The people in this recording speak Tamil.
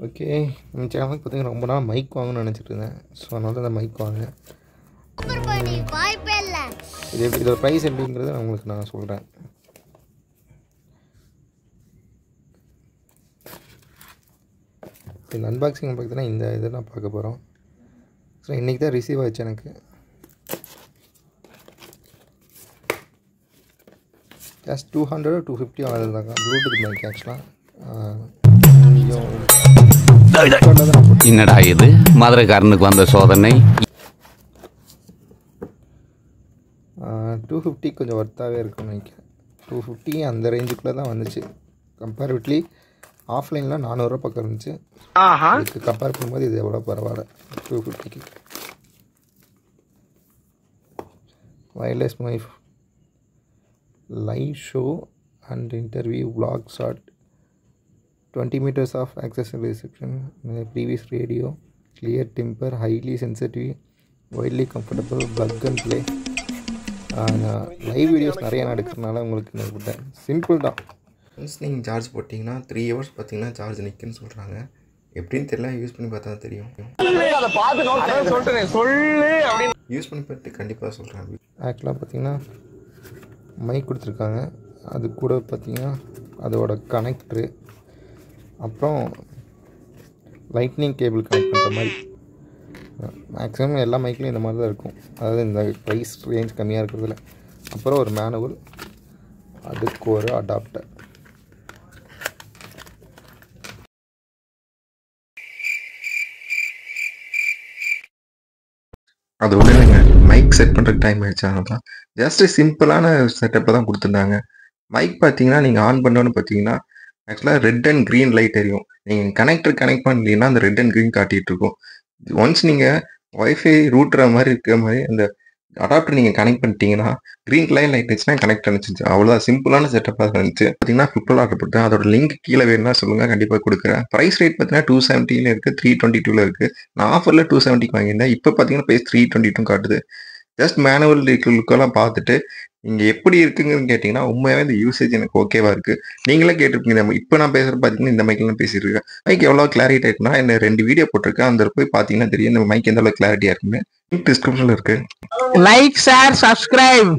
ஓகே, இந்த சேனலுக்கு பார்த்தீங்கன்னா ரொம்ப நாள் மைக் வாங்கணும்னு நினச்சிட்டு இருந்தேன். ஸோ அதனால தான் இந்த மைக் வாங்கினேன். இதோட ப்ரைஸ் எப்படிங்கிறத நான் உங்களுக்கு சொல்கிறேன். இந்த அன்பாக்சிங் பார்த்தீங்கன்னா இந்த இதை நான் பார்க்க போகிறோம். ஸோ இன்றைக்கி தான் ரிசீவ் ஆச்சு எனக்கு. ஜஸ்ட் 200 250 ஆகுதுதாங்க ப்ளூடூத் மைக். ஆக்சுவலாக என்னடா இது மதுரைக்காரனுக்கு வந்த சோதனை. 250 கொஞ்சம் ஒர்த்தாகவே இருக்கும்னு நினைக்கிறேன். 250 அந்த ரேஞ்சுக்குள்ளே தான் வந்துச்சு. கம்பேரிட்டிவ்லி ஆஃப்லைனில் 400 பக்கம் இருந்துச்சு. இதுக்கு கம்பேர் பண்ணும்போது இது எவ்வளோ பரவாயில்ல. 250க்கு wireless my live show and interview vlog shot 20 meters of accessible reception, previous radio, clear temper, highly sensitive, widely comfortable, plug and play. Live videos நிறையா நான் எடுக்கிறதுனால உங்களுக்கு நான் கொடுத்தேன். சிம்பிள் தான். ஒன்ஸ் நீங்கள் சார்ஜ் போட்டிங்கன்னா 3 hours பார்த்தீங்கன்னா சார்ஜ் நிற்குன்னு சொல்கிறாங்க. எப்படின்னு தெரியல, யூஸ் பண்ணி பார்த்தா தான் தெரியும். யூஸ் பண்ணி பார்த்து கண்டிப்பாக சொல்கிறேன். ஆக்சுவலாக பார்த்தீங்கன்னா மைக் கொடுத்துருக்காங்க. அது கூட பார்த்தீங்கன்னா அதோட கனெக்டரு, அப்புறம் லைட்னிங் கேபிள் கனெக்ட் பண்ணுற மாதிரி. மேக்ஸிமம் எல்லா மைக்லையும் இந்த மாதிரி தான் இருக்கும். அதாவது இந்த ப்ரைஸ் ரேஞ்ச் கம்மியாக இருக்கிறதுல. அப்புறம் ஒரு மேனுவல், அதுக்கு ஒரு அடாப்டர். அது ஒன்றும் இல்லைங்க, மைக் செட் பண்ணுறதுக்கு டைம் ஆயிடுச்சு. அதனால ஜஸ்ட் சிம்பிளான செட்டப்பை தான் கொடுத்துருந்தாங்க. மைக் பார்த்தீங்கன்னா நீங்கள் ஆன் பண்ணோன்னு பார்த்தீங்கன்னா ஆக்சுவலாக ரெட் அண்ட் க்ரீன் லைட் தெரியும். நீங்கள் கனெக்ட் பண்ணீங்கன்னா அந்த ரெட் அண்ட் க்ரீன் காட்டிகிட்டு இருக்கும். ஒன்ஸ் நீங்கள் ஒய்ஃபை ரூட்டுற மாதிரி இருக்கிற மாதிரி அந்த அடாப்டர் நீங்கள் கனெக்ட் பண்ணிட்டீங்கன்னா க்ரீன் லைட் இருந்துச்சுன்னா கனெக்ட் அனுப்பிச்சிச்சு. அவ்வளோதான், சிம்பிளான செட்டப்பாக இருந்துச்சு. பார்த்தீங்கன்னா ஃப்ளிப்கார்ட் ஆர்டர் போட்டேன். அதோட லிங்க் கீழே வேணும்னா சொல்லுங்கள், கண்டிப்பாக கொடுக்குறேன். ப்ரைஸ் ரேட் பார்த்தீங்கன்னா 270 இருக்குது, 322 இருக்குது. நான் ஆஃபரில் 270 வாங்கியிருந்தேன். இப்போ பார்த்தீங்கன்னா ப்ரைஸ் 322 காட்டுது. ஜஸ்ட் மேனுவல் லுக்கெல்லாம் பார்த்துட்டு இங்கே எப்படி இருக்குங்கன்னு கேட்டிங்கன்னா உண்மையாகவே இந்த யூசேஜ் எனக்கு ஓகேவா இருக்குது. நீங்களே கேட்டிருப்பீங்க. இப்போ நான் பேசுகிற பார்த்தீங்கன்னா இந்த மைக்கெல்லாம் பேசியிருக்கேன். மைக் எவ்வளோ கிளாரிட்டி இருக்குன்னா என்ன 2 வீடியோ போட்டிருக்கேன். அந்த போய் பார்த்தீங்கன்னா தெரியும் இந்த மைக் எந்த அளவுக்கு கிளாரிட்டியாக இருக்குன்னு. டிஸ்கிரிப்ஷனில் இருக்குது. Like, share, subscribe.